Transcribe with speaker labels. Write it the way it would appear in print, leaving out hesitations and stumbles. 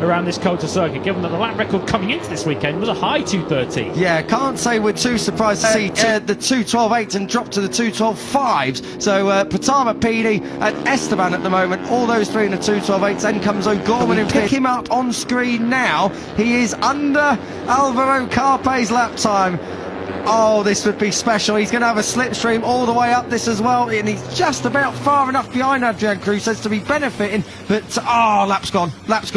Speaker 1: around this Kota circuit, given that the lap record coming into this weekend was a high 2:13.
Speaker 2: Yeah, can't say we're too surprised to see the 2:12.8s and drop to the 2:12.5s. So Pratama, PD and Esteban at the moment, all those three in the 2:12.8s. Then comes O'Gorman and pick him up on screen now. He is under Alvaro Carpe's lap time. Oh, this would be special. He's going to have a slipstream all the way up this as well, and he's just about far enough behind Adrian Cruz to be benefiting, but lap's gone.